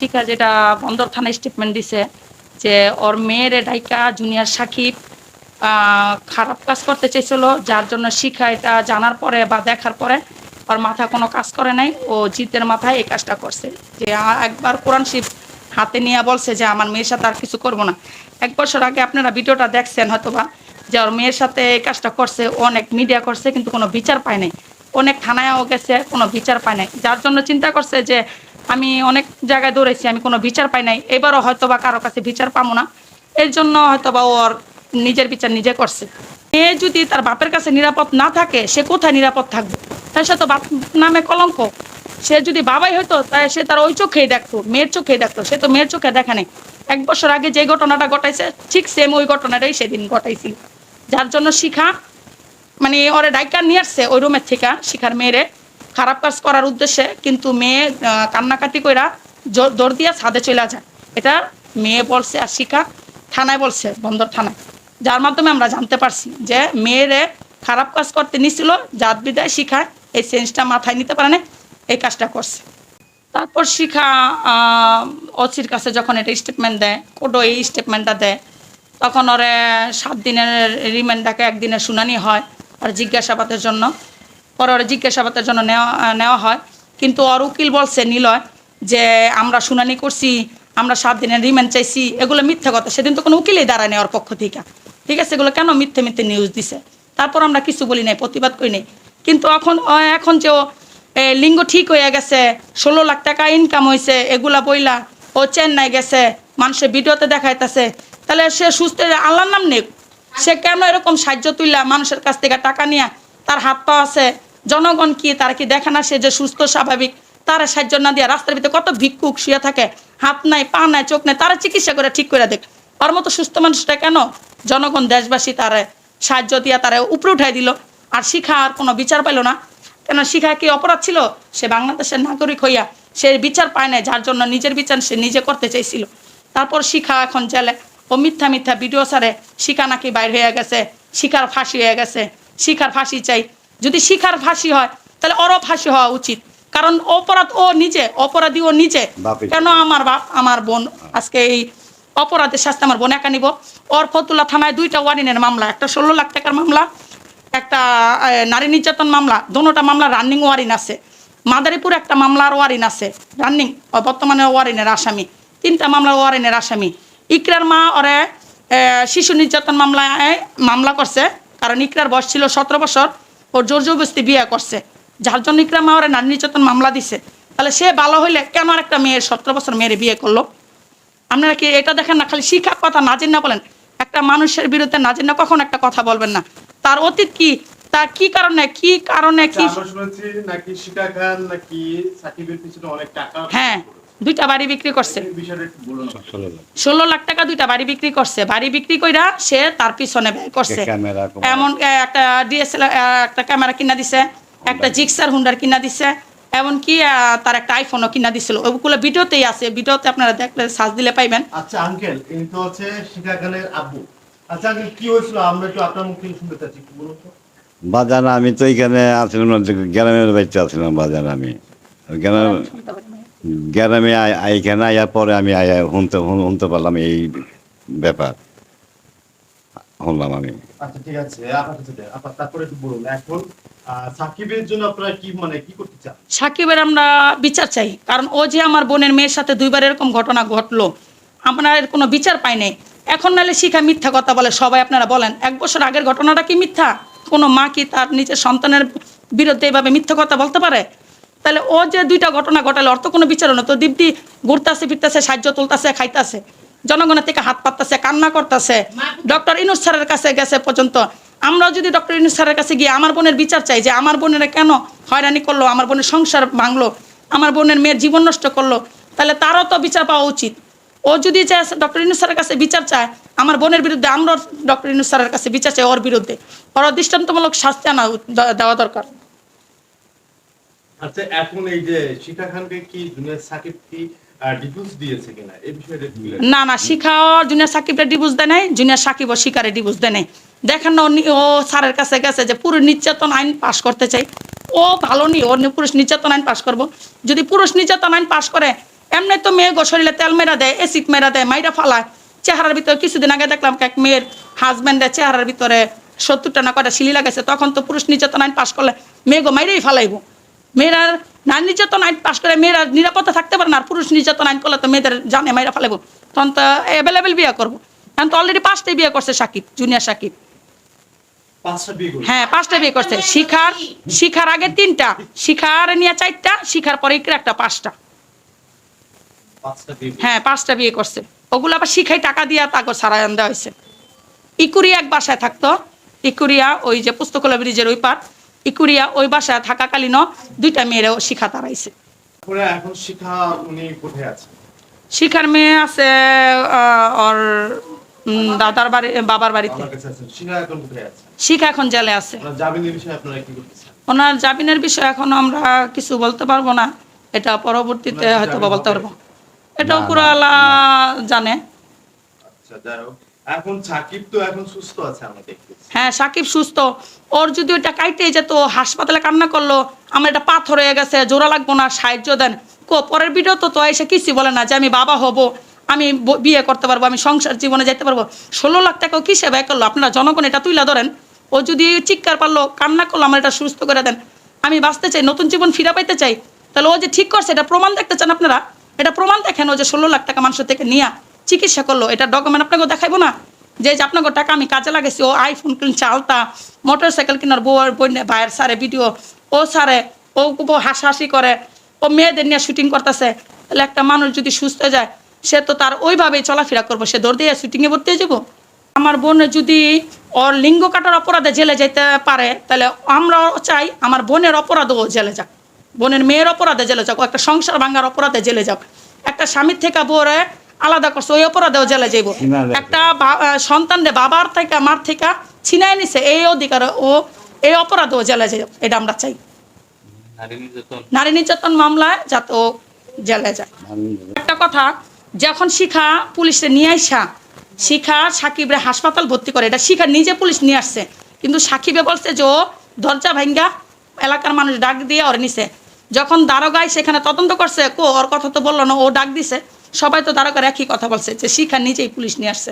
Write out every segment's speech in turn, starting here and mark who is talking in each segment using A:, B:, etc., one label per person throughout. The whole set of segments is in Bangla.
A: শিখা যেটা বন্দর থানায় স্টেটমেন্ট দিছে যে ওর মেয়ের ডাইকা জুনিয়র সাকিব খারাপ কাজ করতে চাইছিল, যার জন্য শিখা এটা জানার পরে বা দেখার পরে ওর মাথা কোনো কাজ করে নাই, ও জিতের মাথায় এই কাজটা করছে। যে একবার কোরআন শরীফ হাতে নিয়ে বলছে যে আমার মেয়ের সাথে আর কিছু করবো না। 1 বছর আগে আপনারা ভিডিওটা দেখছেন হয়তোবা, যে ওর মেয়ের সাথে এই কাজটা করছে, অনেক মিডিয়া করছে কিন্তু কোনো বিচার পায় নাই, অনেক থানায়ও গেছে কোনো বিচার পায় নাই, যার জন্য চিন্তা করছে যে আমি অনেক জায়গায় দৌড়েছি, আমি কোনো বিচার পাই নাই, এবারও হয়তো বা কারো কাছে বিচার পাবো না, এর জন্য হয়তো বা ওর নিজের বিচার নিজে করছে। এ যদি তার বাপের কাছে নিরাপদ না থাকে, সে কোথায় নিরাপদ থাকবে? তার সাথে বাপ নামে কলঙ্ক। সে যদি বাবাই হইতো তাই সে তার ওই চোখেই দেখতো, মেয়ের চোখেই দেখতো, সে তো মেয়ের চোখে দেখে নাই। 1 বছর আগে যে ঘটনাটা ঘটাইছে ঠিক সেম ওই ঘটনাটাই সেদিন ঘটাইছিল, যার জন্য শিখা মানে ওরে ডাইকা নিয়ে আসছে ওই রুমের থেকে শিখার মেয়েরে খারাপ কাজ করার উদ্দেশ্যে, কিন্তু মেয়ে কান্নাকাটি কইরা দৌড় দিয়া ছাদে চলে যায়। এটা মেয়ে বলছে আর শিখা থানায় বলছে, বন্দর থানায়, যার মাধ্যমে আমরা জানতে পারছি যে মেয়েরে খারাপ কাজ করতে নিছিল, জাত বিদায় শিখায় এই সেন্সটা মাথায় নিতে পারে না, এই কাজটা করছে। তারপর শিখা অচির কাছে যখন এটা স্টেটমেন্ট দেয়, কোর্টও এই স্টেটমেন্টটা দেয়, তখন ওরে 7 দিনের রিমান্ড ডাকে, 1 দিনের শুনানি হয় আর জিজ্ঞাসাবাদের জন্য। পরে ওরা জিজ্ঞাসাবাদের জন্য নেওয়া হয়, কিন্তু ওর উকিল বলছে নিলয় যে আমরা শুনানি করছি, আমরা 7 দিনের রিমান্ড চাইছি, এগুলো মিথ্যা কথা। সেদিন তো কোনো উকিলেই দাঁড়ায় নেই ওর পক্ষ থেকে, ঠিক আছে, এগুলো কেন মিথ্যে মিথ্যে নিউজ দিছে। তারপর আমরা কিছু বলি নাই, প্রতিবাদ করি নাই। কিন্তু এখন যে ও লিঙ্গ ঠিক হয়ে গেছে, 16 লাখ টাকা ইনকাম হয়েছে, এগুলা বইলা ও চেন্নাই গেছে, মানুষের ভিডিওতে দেখাইতেছে, তাহলে সে সুস্থ আল্লাহর নাম নেই। সে কেন এরকম সাহায্য তুইলা মানুষের কাছ থেকে টাকা নিয়ে, তার হাত পা আছে, জনগণ কি তারা কি দেখে না সে যে সুস্থ স্বাভাবিক? তারা সাহায্য না দিয়া রাস্তার ভিতরে কত ভিক্ষুক শুয়ে থাকে, হাত নাই, পা নাই, চোখ নাই, তারা চিকিৎসা করে ঠিক করে দেখ। ওর মতো সুস্থ মানুষটা কেন জনগণ দেশবাসী তারা সাহায্য দিয়া তারা উপরে উঠাই দিল, আর শিখা আর কোনো বিচার পাইল না? কেন শিখা কি অপরাধ ছিল? সে বাংলাদেশের নাগরিক হইয়া সে বিচার পায় না, যার জন্য নিজের বিচার সে নিজে করতে চাইছিল। তারপর শিখা এখন জেলে, ও মিথ্যা মিথ্যা ভিডিও সারে শিখা নাকি বাইর হয়ে গেছে, শিখার ফাঁসি হয়ে গেছে, শিখার ফাঁসি চাই। যদি শিখার ফাঁসি হয় তাহলে ওরও ফাঁসি হওয়া উচিত, কারণ অপরাধ ও নিজে, অপরাধী ও নিজে। কেন আমার বাপ আমার বোন আজকে এই অপরাধের শাস্তি আমার বোন একা নিব? ওর ফতুল্লা থানায় 2টা ওয়ারিনের মামলা, একটা 16 লাখ টাকার মামলা, একটা নারী নির্যাতন মামলা, দোনোটা মামলা রানিং ওয়ারিন আছে। মাদারীপুর একটা মামলার ওয়ারিন আছে রানিং, বর্তমানে ওয়ারিনের আসামি। 3টা মামলার ওয়ারিনের আসামি। ইকরার মা ওরে শিশু নির্যাতন মামলা করছে, কারণ ইকরার বয়স ছিল 17 বছর, ওর জোর জবরদস্তি বিয়ে করছে, যার জন্য ইকরার মা ওরে নারী নির্যাতন মামলা দিছে। তাহলে সে ভালো হইলে কেন আর একটা মেয়ের 17 বছর মেয়ের বিয়ে করলো? আপনারা কি এটা দেখেন না? খালি শিক্ষার কথা না জেনে বলেন, একটা মানুষের বিরুদ্ধে না জেনে কখন একটা কথা বলবেন না। তার অতীত কি, তার কি কারণে কি
B: নাকি শিখা খান নাকি সাকিবের পিছনে অনেক টাকা,
A: হ্যাঁ 2টা বাড়ি বিক্রি করছে, 16 লাখ টাকা 2টা বাড়ি বিক্রি করছে। বাড়ি বিক্রি কইরা সে তার পিছনে ব্যয় করছে। এমন একটা ডিএসএলআর একটা ক্যামেরা কিনা দিছে, একটা জিক্সার হুন্ডার কিনা দিছে, এমনকি তার একটা আইফোনও কিনা দিছিল। ওগুলো ভিডিওতেই আছে, ভিডিওতে আপনারা দেখলে সার্চ দিলে পাইবেন।
B: আচ্ছা আঙ্কেল, এই তো হচ্ছে শিখা খানের আব্বু। আচ্ছা আঙ্কেল, কি হয়েছিল আমরা একটু আপনার মুখ থেকে শুনতে চাচ্ছি, একটু বলুন তো।
C: বাজার আমি তো এখানে আসলাম, গ্রামের বাড়িতে আসলাম বাজার। আমি গ্রামে এখানে আয়ার পরে আমি শুনতে পারলাম এই ব্যাপার, শুনলাম আমি।
B: আচ্ছা ঠিক আছে, আপনার তারপরে একটু বলুন এখন সাকিবের জন্য আপনারা কি মানে কি করতে চান?
A: সাকিবের আমরা বিচার চাই, কারণ ও যে আমার বোনের মেয়ের সাথে 2বার এরকম ঘটনা ঘটলো, আমরা এর কোনো বিচার পাই নাই। এখন নাহলে শিখা মিথ্যা কথা বলে, সবাই আপনারা বলেন 1 বছর আগের ঘটনাটা কি মিথ্যা? কোনো মা কি তার নিজের সন্তানের বিরুদ্ধে এইভাবে মিথ্যা কথা বলতে পারে? তাহলে ও যে 2টা ঘটনা ঘটালে অর্থ কোনো বিচার না তো? দীপ্তি ঘুরতেছে ফিরতেছে, সাহায্য তুলতেছে, খাইতেছে, জনগণের থেকে হাত পাততেছে, কান্না করতেছে, ডক্টর ইউনূস স্যারের কাছে গেছে পর্যন্ত। আমরাও যদি ডক্টর ইউনূস স্যারের কাছে গিয়ে আমার বোনের বিচার চাই, যে আমার বোনেরা কেন হয়রানি করলো, আমার বোনের সংসার ভাঙলো, আমার বোনের মেয়ের জীবন নষ্ট করলো, তাহলে তারও তো বিচার পাওয়া উচিত। ও যদি চায় ডক্টর ইউনূস স্যারের কাছে বিচার চায় আমার বোনের বিরুদ্ধে, আমরাও ডক্টর ইউনূস স্যারের কাছে বিচার চাই ওর বিরুদ্ধে, ওর দৃষ্টান্তমূলক শাস্তি আনা দেওয়া দরকার।
B: আচ্ছা এখন এই যে শিখা খানকে কি জুনিয়র সাকিব কি ডিভোর্স দিয়েছে কিনা এই বিষয়ে
A: না না, শিখা জুনিয়র সাকিবরে ডিভোর্স দেয় নাই, জুনিয়র সাকিব ও শিখারে ডিভোর্স দেয় নাই। দেখেন না ও স্যারের কাছে গেছে যে পুরো নির্যাতন আইন পাশ করতে চাই। ও ভালো নি, ওর পুরুষ নির্যাতন আইন পাশ করবো। যদি পুরুষ নির্যাতন আইন পাশ করে এমনি তো মেয়ে গো শরীরে তেল মেরা দেয়, এসিড মেরা দেয়, মাইরা ফালায়। চেহারার ভিতরে কিছুদিন আগে দেখলাম এক মেয়ের হাজব্যান্ডের চেহারার ভিতরে 70টা না কয়টা সিলি লাগাইছে। তখন তো পুরুষ নির্যাতন আইন পাশ করলে মেয়ে গো মাইরেই ফালাইবো। মেয়েরার নারী নির্যাতন আইন পাশ করে মেয়েরা নিরাপত্তা থাকতে পারে না, আর পুরুষ নির্যাতন আইন করলে তো মেয়েদের জানে মাইরা ফালাইবো। তখন তো অ্যাভেলেবেল বিয়ে করবো। এখন তো অলরেডি 5টাই বিয়ে করছে সাকিব, জুনিয়র সাকিব।
B: 5টা বিয়ে করছে।
A: হ্যাঁ 5টা বিয়ে করছে। শিখার আগে 3টা, শিখার নিয়ে 4টা, শিখার পরে একটা 5টা।
B: 5টা বিয়ে করছে।
A: হ্যাঁ 5টা বিয়ে করছে। ওগুলো আবার শিখাই টাকা দিয়া তাকে সারাই আন দেওয়া হয়েছে। ইকুরিয়া এক বাসায় থাকতো, ইকুরিয়া ওই যে পুস্তকলা ব্রিজের ওই পার, ইকুরিয়া ওই বাসায় থাকাকালীনও 2টা মেয়েরও শিখা তারাইছে।
B: তারপরে এখন শিখা উনি কোথায় আছে?
A: শিখার মেয়ে আছে ওর দাদার বাড়ি, বাবার বাড়িতে।
B: আমার কাছে আছে। শিখা এখন কোথায় আছে?
A: শিখা এখন জেলে আছে।
B: ওনার জামিনের বিষয়ে আপনারা কি করতেছেন?
A: ওনার জামিনের বিষয়ে এখন আমরা কিছু বলতে পারবো না, এটা পরবর্তীতে
B: ওনার কি
A: হয়তো
B: জামিন
A: বলতে
B: হবে?
A: পারবো। এটা
C: না,
A: উপরওয়ালা জানে।
B: আচ্ছা যাই হোক, এখন সাকিব তো এখন সুস্থ আছে আমরা দেখতেছি।
A: হ্যাঁ সাকিব সুস্থ। ওর যদি ওটা কাইটে যেত, হাসপাতালে কান্না করলো, আমার এটা পাথর হয়ে গেছে, জোড়া লাগবো না, সাহায্য দেন। পরের ভিডিও তো এসে কিছু বলে না যে আমি বাবা হব, আমি বিয়ে করতে পারবো, আমি সংসার জীবনে যেতে পারবো। 16 লাখ টাকাও কিসে ব্যয় করলো? আপনারা জনগণ এটা তুইলা ধরেন। ও যদি চিৎকার পারলো, কান্না করলো, আমার এটা সুস্থ করে দেন, আমি বাঁচতে চাই, নতুন জীবন ফিরে পাইতে চাই, তাহলে ও যে ঠিক করছে এটা প্রমাণ দেখতে চান আপনারা? এটা প্রমাণ দেখেন। ও যে 16 লাখ টাকা মানুষের থেকে নিয়ে চিকিৎসা করলো, এটা ডকুমেন্ট আপনাকে দেখাইবো না? যে আপনাকে টাকা আমি কাজে লাগাইছি। ও আইফোন কিনছে, আলতা মোটর সাইকেল কেনার বউয়ের ভাইয়ের সারে ভিডিও ও সারে, ও হাসাহাসি করে, ও মেয়েদের নিয়ে শুটিং করতেছে। তাহলে একটা মানুষ যদি সুস্থ যায়, সে তো তার ওইভাবেই চলাফেরা করবো, সে দৌড় দিয়ে শুটিংয়ে ভর্তি হয়ে যাবো। আমার বোন যদি ওর লিঙ্গ কাটার অপরাধে জেলে যেতে পারে, তাহলে আমরাও চাই আমার বোনের অপরাধও জেলে যাক, বোনের মেয়ের অপরাধে জেলে যাক, ও একটা সংসার ভাঙার অপরাধে জেলে যাক, একটা স্বামীর থেকে বউরে আলাদা করছে ওই অপরাধেও জেলে যাইব, একটা সন্তানদের বাবার থেকে মার থেকে ছিনাই নিছে এই অধিকার ও এই অপরাধেও জেলে যাই, এটা আমরা চাই। নারী নির্যাতন মামলায় যাতে ও জেলে যায়। একটা কথা, যখন শিখা পুলিশে নিয়ে আসা, শিখা সাকিবরে হাসপাতাল ভর্তি করে, এটা শিখা নিজে পুলিশ নিয়ে আসছে, কিন্তু সাকিবে বলছে যে ও দরজা ভাঙ্গা এলাকার মানুষ ডাক দিয়ে ওর নিছে। যখন দারোগায় সেখানে তদন্ত করছে, ওর কথা তো বললো না, ও ডাক দিছে, সবাই তো দারোগার একই কথা বলছে যে শিখা নিজেই পুলিশ নিয়ে আসছে।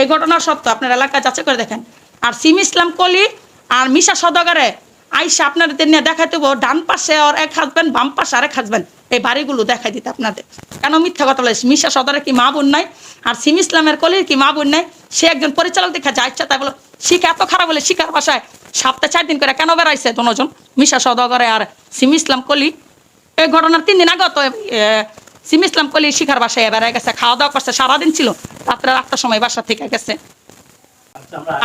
A: এই ঘটনা সত্য, আপনার এলাকায় যাচাই করে দেখেন। আর সিম ইসলাম কলি আর মিশা সদাগরে আইসা আপনাদের নিয়ে দেখাইতে হবো, ডান পাশে ওর এক হাজবেন্ড, বাম পাশে আরেক হাজবেন্ড, এই বাড়িগুলো দেখাই দিতে আপনাদের। কেন মিথ্যা কথা বলে? মিশা সদরের কি মা বোন নাই? আর সিম ইসলামের কলির কি মা বোন নাই? সে একজন পরিচালক দেখা যা ইচ্ছা তাই বলো। শিখা এত খারাপ বলে শিখার বাসায় সপ্তাহে 4 দিন করে কেন বেড়াইছে দুজন, মিশা সদাগরে আর সিম ইসলাম কলি? এই ঘটনার 3 দিন আগে তো সিম ইসলাম কলি শিখার বাসায় বেড়ায় গেছে, খাওয়া দাওয়া করছে, সারাদিন ছিল, রাত্রে 8টার সময় বাসা থেকে গেছে।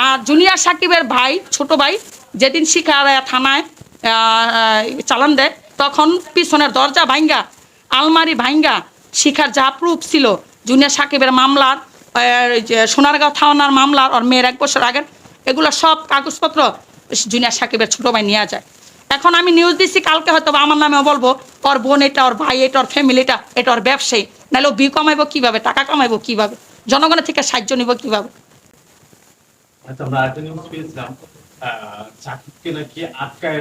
A: আর জুনিয়র সাকিবের ভাই, ছোট ভাই, যেদিন শিখার থানায় চালান দেয়, তখন পিছনের দরজা ভাঙ্গা, আলমারি ভাঙ্গা, শিখার যা প্রুফ ছিল জুনিয়র সাকিবের মামলার, সোনারগাঁও থানার মামলার, ওর মেয়ের 1 বছর আগের, এগুলো সব কাগজপত্র জুনিয়র সাকিবের ছোট ভাই নিয়ে যায়। এখন আমি নিউজ দিচ্ছি, কালকে হয়তো আমার নামেও বলবো ওর বোন এটা, ওর ভাই এটা, ওর ফ্যামিলিটা এটা, ওর ব্যবসায়ী, নাহলে ও বি কামাইবো কীভাবে, টাকা কামাইবো কীভাবে, জনগণের থেকে সাহায্য নিব কীভাবে?
B: আচ্ছা, আমরা আরেকটা নিউজ পেয়েছিলাম, সাকিবকে নাকি আটকায়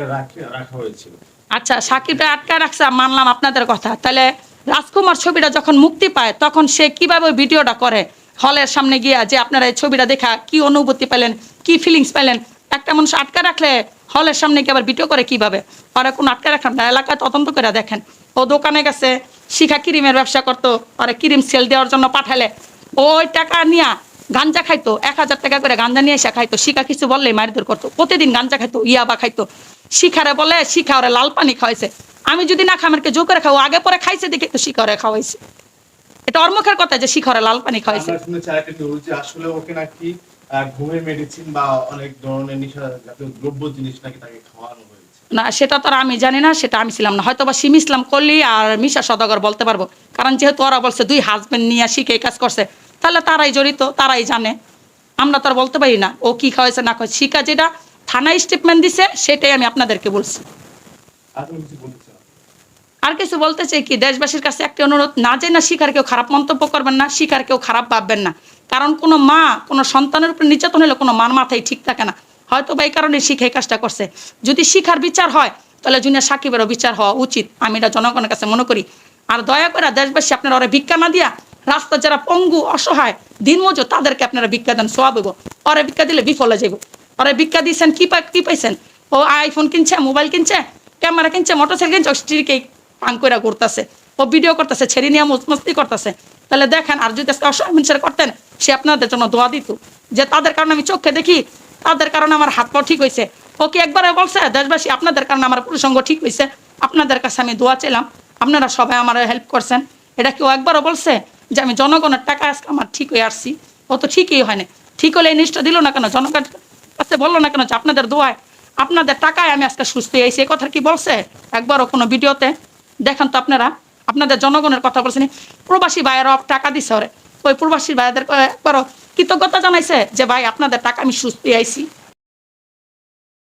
B: রাখা হয়েছিল।
A: আচ্ছা, সাকিবটা আটকায় রাখছে, মানলাম আপনাদের কথা। তাহলে রাজকুমার ছবিটা যখন মুক্তি পায়, তখন সে কিভাবে ভিডিওটা করে হলের সামনে গিয়া, যে আপনারা এই ছবিটা দেখা কি অনুভূতি পেলেন, কি ফিলিংস পেলেন? একটা মানুষ আটকা রাখলে হলের সামনে গিয়ে আবার ভিডিও করে কিভাবে? আর কোনো আটকা রাখলাম না, এলাকায় তদন্ত করে দেখেন। ও দোকানে গেছে, শিখা ক্রিমের ব্যবসা করতো, আর ক্রিম সেল দেওয়ার জন্য পাঠালে ওই টাকা নিয়ে গাঞ্জা খাইতো, 1000 টাকা করে গাঞ্জা নিয়ে এসে খাইতো। শিখা কিছু বললেই মারধর করতো, প্রতিদিন গাঞ্জা খাইতো, ইয়াবা খাইতো। শিখারে বলে শিখা ওরে লাল পানি খাওয়াইছে, আমি যদি না খামারকে জো করে খাও, আগে পরে খাইছে দেখে তো শিখা ওরে খাওয়াইছে। এটা ওর মুখের কথা যে শিখা ওরে লাল পানি খাওয়াইছে।
B: আমরা শুনেছি আরেকটা নিউজ যে আসলে ওকে নাকি ঘুমের মেডিসিন বা অনেক ধরনের নেশা জাতীয় দ্রব্য জিনিস নাকি তাকে খাওয়ানো হয়েছে।
A: না, সেটা তো আর আমি জানি না, সেটা আমি ছিলাম না, হয়তো বা সিম ইসলাম কলি আর মিশা সদাগর বলতে পারবো, কারণ যেহেতু ওরা বলছে 2 হাজবেন্ড নিয়ে শিখে এই কাজ করছে, তাহলে তারাই জড়িত, তারাই জানে, আমরা তো আর বলতে পারি না ও কি খাওয়াইছে না খাওয়াইছে। শিখা যেটা থানায় স্টেটমেন্ট দিছে সেটাই আমি আপনাদেরকে বলছি।
B: আর তুমি কিছু বলতে চাও?
A: আর কিছু বলতে চাই কি, দেশবাসীর কাছে একটা অনুরোধ, না যে না শিখার কেউ খারাপ মন্তব্য করবেন না, শিখার কেউ খারাপ ভাববেন না, কারণ কোনো মা কোনো সন্তানের উপর নির্যাতন হলে কোনো মার মাথায় ঠিক থাকে না, হয়তো বা এই কারণে শিখে এই কাজটা করছে। যদি শিখার বিচার হয়, তাহলে জুনিয়র সাকিবেরও বিচার হওয়া উচিত, আমি এটা জনগণের কাছে মনে করি। আর দয়া করে দেশবাসী আপনারা ওরা ভিক্ষা না দিয়া রাস্তা যারা পঙ্গু অসহায় দিনমজুর তাদেরকে আপনারা ভিক্ষা দেন, সোয়াব হইব। ওরা ভিক্ষা দিলে বিফলে যাইব। ওরা ভিক্ষা দিয়েছেন কি পাইছেন? ও আইফোন কিনছে, মোবাইল কিনছে, ক্যামেরা কিনছে, মোটরসাইকেল কিনছে, স্ত্রীকে পাং করে ঘুরতেছে, ও ভিডিও করতেছে, ছেড়ে নিয়ে মস্তি করতেছে। তাহলে দেখেন, আর যদি আজকে অসহায় মানুষের করতেন, সে আপনাদের জন্য দোয়া দিত যে তাদের কারণে আমি চোখে দেখি, তাদের কারণে আমার হাত পা ঠিক হয়েছে। ও কি একবারে বলছে দেশবাসী আপনাদের কারণে আমার পুরুষঙ্গ ঠিক হয়েছে, আপনাদের কাছে আমি দোয়া চাইলাম, আপনারা সবাই আমার হেল্প করছেন? এটা কেউ একবারও বলছে যে আমি জনগণের টাকা আজকে আমার ঠিক হয়ে আসছি? ও তো ঠিকই হয় না। ঠিক হলে এই জিনিসটা দিল না কেন? জনগণের কাছে বললো না কেন যে আপনাদের দোয়ায়, আপনাদের টাকায় আমি আজকে সুস্থ হয়েছি? এই কথা কি বলছে একবারও কোনো ভিডিওতে? দেখেন তো আপনারা, আপনাদের জনগণের কথা বলছেন। প্রবাসী ভাইয়েরাও টাকা দিছে ওরে, ওই প্রবাসী ভাইদের একবারও কৃতজ্ঞতা জানাইছে যে ভাই আপনাদের টাকা আমি সুস্থ আইছি?